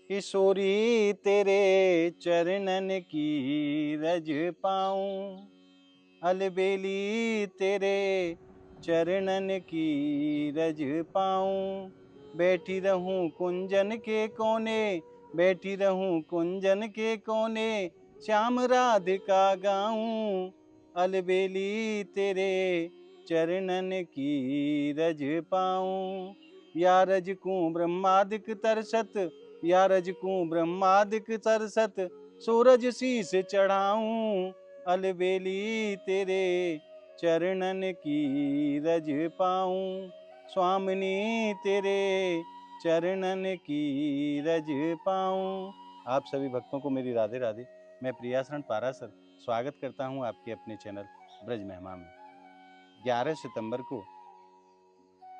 किशोरी तेरे चरणन की रज पाऊं, अलबेली तेरे चरणन की रज पाऊं। बैठी रहूं कुंजन के कोने, बैठी रहूं कुंजन के कोने, श्याम राधिका गाऊं, अलबेली तेरे चरणन की रज पाऊं। या रजकूं ब्रह्मादिक तरसत, या रजकूं ब्रह्मादिक तरसत, सूरज शीस चढ़ाऊं, अलबेली तेरे चरणन की रज पाऊं। स्वामिनी तेरे चरणन की रज पाऊं। आप सभी भक्तों को मेरी राधे राधे। मैं प्रियाशरण पारासर स्वागत करता हूं आपके अपने चैनल ब्रज महिमा में। 11 सितंबर को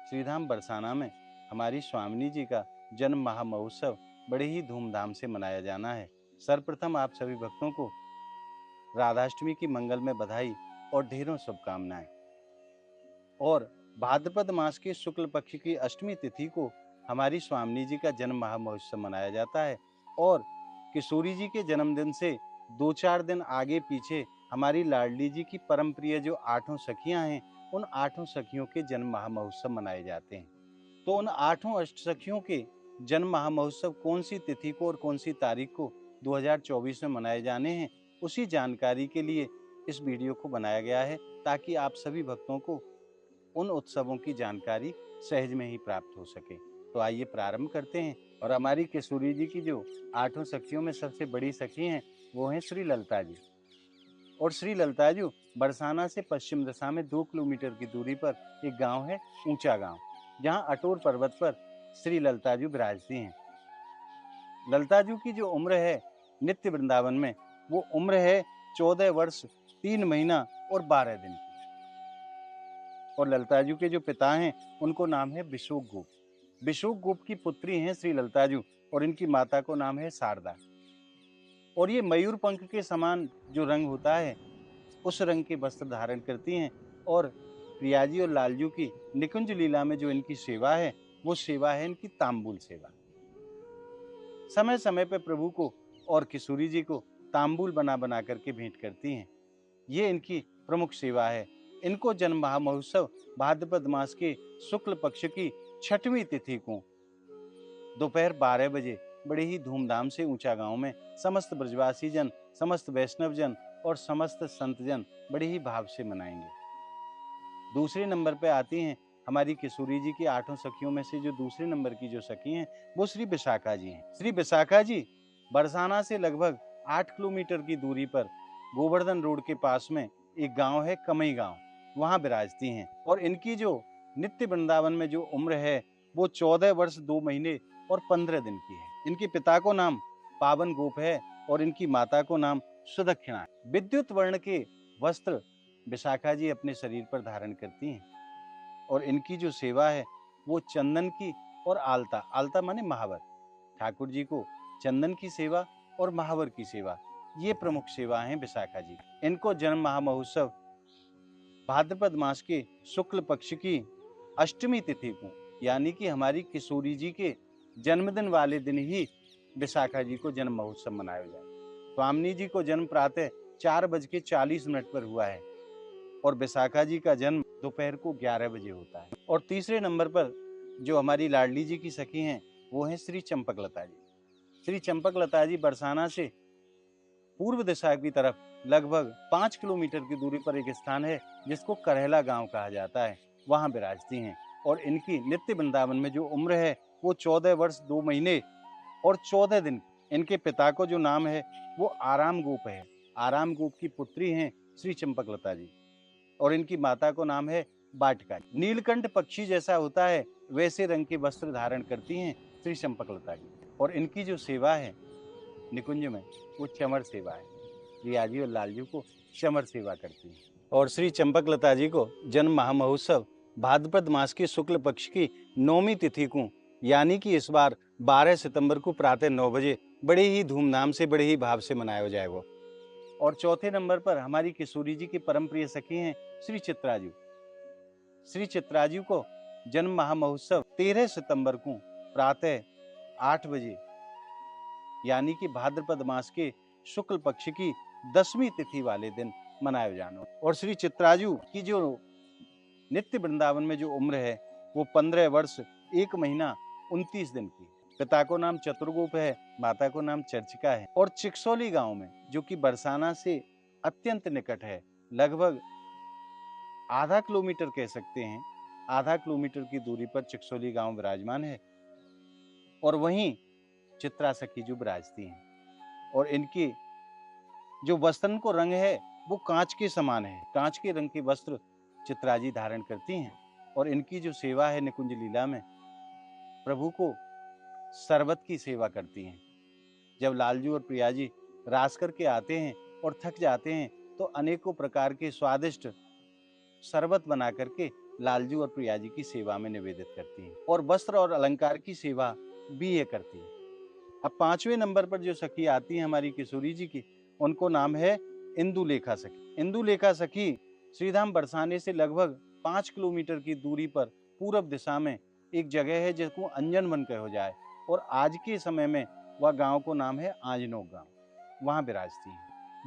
श्रीधाम बरसाना में हमारी स्वामिनी जी का जन्म महामहोत्सव बड़े ही धूमधाम से मनाया जाना है। सर्वप्रथम आप सभी भक्तों को राधाष्टमी की मंगलमय बधाई और ढेरों शुभकामनाएं। और भाद्रपद मास के शुक्ल पक्ष की अष्टमी तिथि को हमारी स्वामिनी जी का जन्म महामहोत्सव मनाया जाता है। और किशोरी जी के जन्मदिन से 2-4 दिन आगे पीछे हमारी लाडली जी की परम प्रिय जो 8 सखियां हैं, उन 8 सखियों के जन्म महामहोत्सव मनाए जाते हैं। तो उन 8 अष्ट सखियों के जन्म महामहोत्सव कौन सी तिथि को और कौन सी तारीख को 2024 में मनाए जाने हैं, उसी जानकारी के लिए इस वीडियो को बनाया गया है, ताकि आप सभी भक्तों को उन उत्सवों की जानकारी सहज में ही प्राप्त हो सके। तो आइए प्रारंभ करते हैं। और हमारी किशोरी जी की जो 8 सखियों में सबसे बड़ी सखी हैं, वो हैं श्री ललिता जी। और श्री ललिता जी बरसाना से पश्चिम दिशा में 2 किलोमीटर की दूरी पर एक गांव है, ऊंचा गांव, जहां अटोर पर्वत पर श्री ललिता जी विराजती हैं। ललिता जी की जो उम्र है नित्य वृंदावन में, वो उम्र है 14 वर्ष 3 महीना और 12 दिन की। और ललिता जी के जो पिता हैं, उनको नाम है बिशोक गोप। बिशोक गोप की पुत्री हैं श्री ललिता जी, और इनकी माता को नाम है शारदा। और ये मयूर पंख के समान जो रंग होता है, उस रंग के वस्त्र धारण करती हैं। और प्रियाजी और लालजू की निकुंज लीला में जो इनकी सेवा है, वो सेवा है इनकी तांबूल सेवा। समय समय पर प्रभु को और किशोरी जी को तांबूल बना बना करके भेंट करती हैं। ये इनकी प्रमुख सेवा है। इनको जन्म महामहोत्सव भाद्रपद मास के शुक्ल पक्ष की 6वीं तिथि को दोपहर 12 बजे बड़े ही धूमधाम से ऊंचा गांव में समस्त ब्रजवासी जन, समस्त वैष्णव जन और समस्त संत जन बड़े ही भाव से मनाएंगे। दूसरे नंबर पे आती हैं हमारी किशोरी जी की 8 सखियों में से जो दूसरे नंबर की जो सखी हैं, वो श्री विशाखा जी हैं। श्री विशाखा जी बरसाना से लगभग 8 किलोमीटर की दूरी पर गोवर्धन रोड के पास में एक गांव है, कमई गांव, वहां विराजती हैं। और इनकी जो नित्य वृंदावन में जो उम्र है, वो 14 वर्ष 2 महीने और 15 दिन की है। इनके पिता को नाम पावन गोप है और इनकी माता को नाम सुदक्षिणा है। विद्युत वर्ण के वस्त्र विशाखा जी अपने शरीर पर धारण करती हैं। और इनकी जो सेवा है, वो चंदन की और आलता, आलता माने महावर, ठाकुर जी को चंदन की सेवा और महावर की सेवा, ये प्रमुख सेवा हैं विशाखा जी। इनको जन्म महामहोत्सव भाद्रपद मास के शुक्ल पक्ष की अष्टमी तिथि को, यानी कि हमारी किशोरी जी के जन्मदिन वाले दिन ही विशाखा जी को जन्म महोत्सव मनाया जाए। स्वामिनी जी को जन्म प्रातः 4:40 पर हुआ है और विशाखा जी का जन्म दोपहर को 11 बजे होता है। और तीसरे नंबर पर जो हमारी लाडली जी की सखी हैं, वो हैं श्री चंपक लता जी। श्री चंपक लता जी बरसाना से पूर्व दिशा की तरफ लगभग 5 किलोमीटर की दूरी पर एक स्थान है, जिसको करहला गांव कहा जाता है, वहां विराजती हैं। और इनकी नित्य वृंदावन में जो उम्र है, वो 14 वर्ष 2 महीने और 14 दिन। इनके पिता को जो नाम है, वो आराम गोप है। आराम गोप की पुत्री हैं श्री चंपक लता जी, और इनकी माता को नाम है बाटिका। नीलकंठ पक्षी जैसा होता है, वैसे रंग के वस्त्र धारण करती हैं श्री चंपक लता जी। और इनकी जो सेवा है निकुंज में, वो चमर सेवा है। रियाजी और लालजू को चमर सेवा करती हैं। और श्री चंपक लता जी को जन्म महामहोत्सव भाद्रपद मास के शुक्ल पक्ष की 9वीं तिथि को, यानी कि इस बार 12 सितंबर को प्रातः 9 बजे बड़े ही धूमधाम से, बड़े ही भाव से मनाया जाएगा। और चौथे नंबर पर हमारी किशोरी जी की परम प्रिय सखी हैं श्री चित्राजू। श्री चित्राजू को जन्म महामहोत्सव 13 सितंबर को प्रातः 8 बजे यानी कि भाद्रपद मास के शुक्ल पक्ष की 10वीं तिथि वाले दिन मनायो जानो। और श्री चित्राजू की जो नित्य वृंदावन में जो उम्र है वो 15 वर्ष 1 महीना 29 दिन की। पिता को नाम चतुर्गोप है, माता को नाम चर्चिका है। और चिकसौली गांव में, जो कि बरसाना से अत्यंत निकट है, लगभग आधा किलोमीटर कह सकते हैं, आधा किलोमीटर की दूरी पर चिकसौली गांव विराजमान है। और वहीं चित्रा सखी जो विराजती हैं, और इनकी जो वस्त्रन को रंग है वो कांच के समान है। कांच के रंग के वस्त्र चित्राजी धारण करती हैं। और इनकी जो सेवा है निकुंज लीला में, प्रभु को शरबत की सेवा करती हैं। जब लालजू और प्रियाजी रास करके आते हैं और थक जाते हैं तो अनेकों प्रकार के स्वादिष्ट शरबत बना करके लालजू और प्रियाजी की सेवा में निवेदित करती हैं। और वस्त्र और अलंकार की सेवा भी ये करती है। अब 5वें नंबर पर जो सखी आती है हमारी किशोरी जी की, उनको नाम है इंदुलेखा सखी। इंदुलेखा सखी श्रीधाम बरसाने से लगभग 5 किलोमीटर की दूरी पर पूर्व दिशा में एक जगह है जिसको अंजन वन कहो जाए, और आज के समय में वह गांव को नाम है आंजनोक गांव, वहां विराजती है।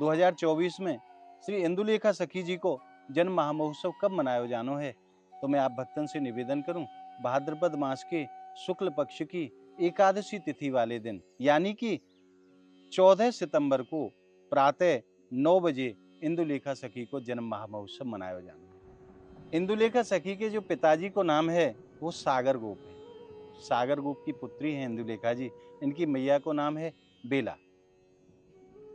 2024 में श्री इंदुलेखा सखी जी को जन्म महामहोत्सव कब मनायो जानो है, तो मैं आप भक्तन से निवेदन करूं, भाद्रपद मास के शुक्ल पक्ष की एकादशी तिथि वाले दिन, यानी कि 14 सितंबर को प्रातः 9 बजे इंदुलेखा सखी को जन्म महामहोत्सव मनाया जाना है। इंदुलेखा सखी के जो पिताजी को नाम है वो सागर गोप है। सागर गोप की पुत्री है इंदुलेखा जी। इनकी मैया को नाम है बेला।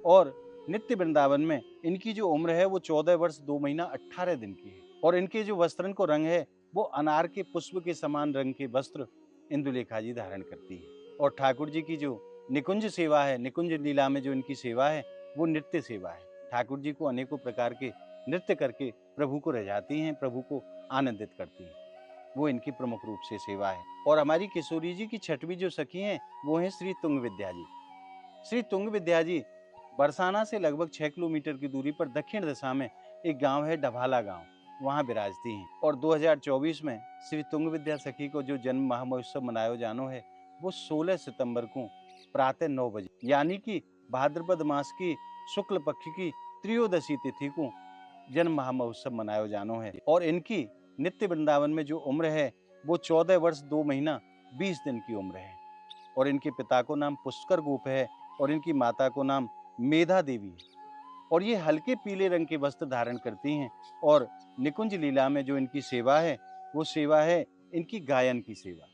और नित्य वृंदावन में इनकी जो उम्र है वो 14 वर्ष 2 महीना 18 दिन की है। और इनके जो वस्त्रन को रंग है वो अनार के पुष्प के समान रंग के वस्त्र इंदुलेखा जी धारण करती है। और ठाकुर जी की जो निकुंज सेवा है, निकुंज लीला में जो इनकी सेवा है वो नृत्य सेवा है। ठाकुर जी को अनेकों प्रकार के नृत्य करके प्रभु को रिझाती हैं, प्रभु को आनंदित करती हैं, वो इनकी प्रमुख रूप से सेवा है। और हमारी किशोरी जी की 6वीं जो सखी हैं वो है श्री तुंग विद्या जी। श्री तुंग विद्या जी बरसाना से लगभग 6 किलोमीटर की दूरी पर दक्षिण दिशा में एक गांव है डभाला गांव, वहां विराजती हैं। और 2024 में श्री तुंग विद्या सखी को जो जन्म महामहोत्सव मनायो जानो है वो 16 सितंबर को प्रातः 9 बजे, यानी कि भाद्रपद मास की शुक्ल पक्ष की त्रयोदशी तिथि को जन्म महामहोत्सव मनायो जानो है। और इनकी नित्य वृंदावन में जो उम्र है वो 14 वर्ष 2 महीना 20 दिन की उम्र है। और इनके पिता को नाम पुष्कर गोप है और इनकी माता को नाम मेधा देवी है। और ये हल्के पीले रंग के वस्त्र धारण करती हैं। और निकुंज लीला में जो इनकी सेवा है वो सेवा है इनकी गायन की सेवा।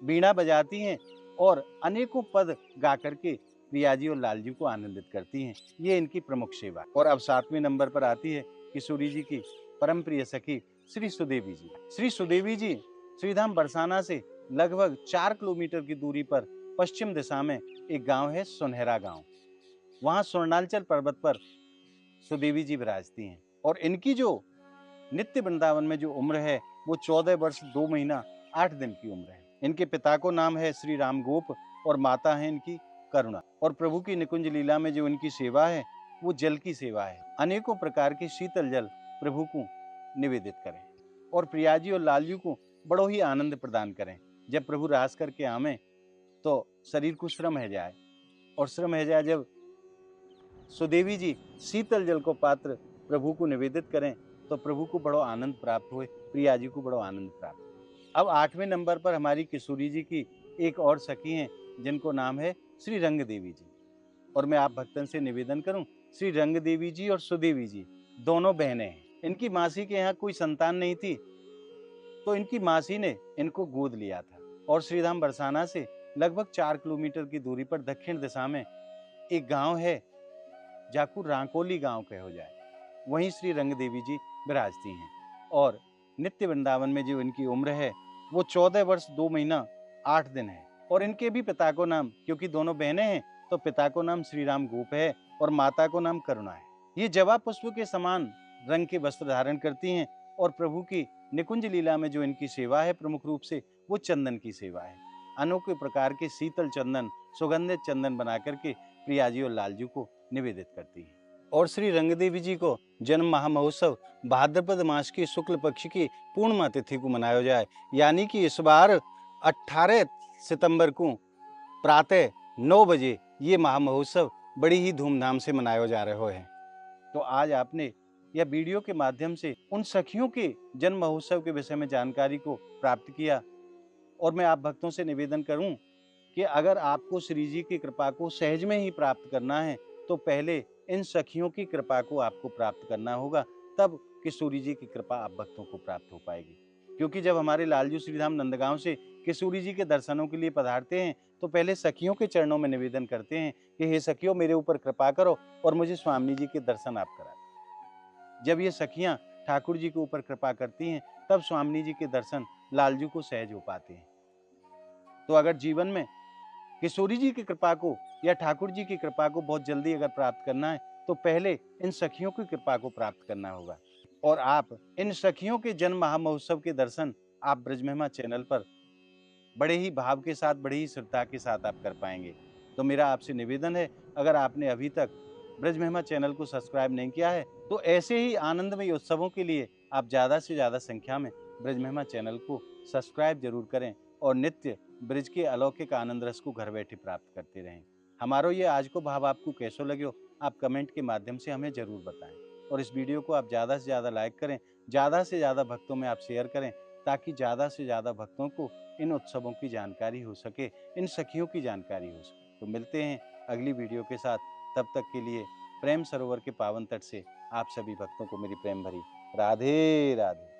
बीणा बजाती हैं और अनेकों पद गा करके प्रियाजी और लालजी को आनंदित करती हैं। ये इनकी प्रमुख सेवा। और अब 7वें नंबर पर आती है किशोरी जी की परम प्रिय सखी श्री सुदेवी जी। श्री सुदेवी जी श्रीधाम बरसाना से लगभग 4 किलोमीटर की दूरी पर पश्चिम दिशा में एक गांव है सुनहरा गांव, वहां स्वर्णांचल पर्वत पर सुदेवी जी विराजती हैं। और इनकी जो नित्य वृंदावन में जो उम्र है वो 14 वर्ष 2 महीना 8 दिन की उम्र है। इनके पिता को नाम है श्री राम गोप और माता है इनकी करुणा। और प्रभु की निकुंज लीला में जो इनकी सेवा है वो जल की सेवा है। अनेकों प्रकार के शीतल जल प्रभु को निवेदित करें और प्रियाजी और लालजू को बड़ो ही आनंद प्रदान करें। जब प्रभु रास करके आवे तो शरीर को श्रम है जाए, और श्रम है जाए जब सुदेवी जी शीतल जल को पात्र प्रभु को निवेदित करें तो प्रभु को बड़ो आनंद प्राप्त हुए, प्रियाजी को बड़ो आनंद प्राप्त हुए। अब 8वें नंबर पर हमारी किशोरी जी की एक और सखी हैं जिनको नाम है श्री रंग देवी जी। और मैं आप भक्तन से निवेदन करूं, श्री रंग देवी जी और सुदेवी जी दोनों बहनें हैं। इनकी मासी के यहाँ कोई संतान नहीं थी तो इनकी मासी ने इनको गोद लिया था। और श्रीधाम बरसाना से लगभग 4 किलोमीटर की दूरी पर दक्षिण दिशा में एक गांव है जाकू रांकोली गांव कहो जाए, वहीं श्री रंग देवी जी विराजती हैं। और नित्य वृंदावन में जो इनकी उम्र है वो 14 वर्ष 2 महीना 8 दिन है। और इनके भी पिता को नाम, क्योंकि दोनों बहनें हैं तो पिता को नाम श्री राम गोप है और माता को नाम करुणा है। ये जवा पुष्प के समान रंग के वस्त्र धारण करती हैं। और प्रभु की निकुंज लीला में जो इनकी सेवा है प्रमुख रूप से वो चंदन की सेवा है। अनोखे प्रकार के शीतल चंदन, सुगंधित चंदन बना करके प्रियाजी और लालजू को निवेदित करती है। और श्री रंगदेवी जी को जन्म महामहोत्सव भाद्रपद मास की शुक्ल पक्ष की पूर्णिमा तिथि को मनाया जाए, यानी कि इस बार 18 सितंबर को प्रातः 9 बजे ये महामहोत्सव बड़ी ही धूमधाम से मनाया जा रहा है। तो आज आपने यह वीडियो के माध्यम से उन सखियों के जन्म महोत्सव के विषय में जानकारी को प्राप्त किया। और मैं आप भक्तों से निवेदन करूं कि अगर आपको श्री जी की कृपा को सहज में ही प्राप्त करना है तो पहले इन सखियों की कृपा को आपको प्राप्त करना होगा, तब किशोरी जी की कृपा आप भक्तों को प्राप्त हो पाएगी। क्योंकि जब हमारे लालजू श्रीधाम नंदगांव से किशोरी जी के दर्शनों के लिए पधारते हैं तो पहले सखियों के चरणों में निवेदन करते हैं कि हे सखियों, मेरे ऊपर कृपा करो और मुझे स्वामी जी के दर्शन आप करा। जब ये सखियां ठाकुर जी के ऊपर कृपा करती हैं तब स्वामी जी के दर्शन लालजू को सहज हो पाते हैं। तो अगर जीवन में किशोरी जी की कृपा को या ठाकुर जी की कृपा को बहुत जल्दी अगर प्राप्त करना है तो पहले इन सखियों की कृपा को प्राप्त करना होगा। और आप इन सखियों के जन्म महामहोत्सव के दर्शन आप ब्रजमहिमा चैनल पर बड़े ही भाव के साथ, बड़ी ही श्रद्धा के साथ आप कर पाएंगे। तो मेरा आपसे निवेदन है, अगर आपने अभी तक ब्रजमहिमा चैनल को सब्सक्राइब नहीं किया है तो ऐसे ही आनंदमय उत्सवों के लिए आप ज़्यादा से ज़्यादा संख्या में ब्रजमहिमा चैनल को सब्सक्राइब जरूर करें और नित्य ब्रज के अलौकिक आनंद रस को घर बैठे प्राप्त करते रहें। हमारो ये आज को भाव आपको कैसो लगे आप कमेंट के माध्यम से हमें जरूर बताएं। और इस वीडियो को आप ज़्यादा से ज़्यादा लाइक करें, ज़्यादा से ज़्यादा भक्तों में आप शेयर करें, ताकि ज़्यादा से ज़्यादा भक्तों को इन उत्सवों की जानकारी हो सके, इन सखियों की जानकारी हो सके। तो मिलते हैं अगली वीडियो के साथ, तब तक के लिए प्रेम सरोवर के पावन तट से आप सभी भक्तों को मेरी प्रेम भरी राधे राधे।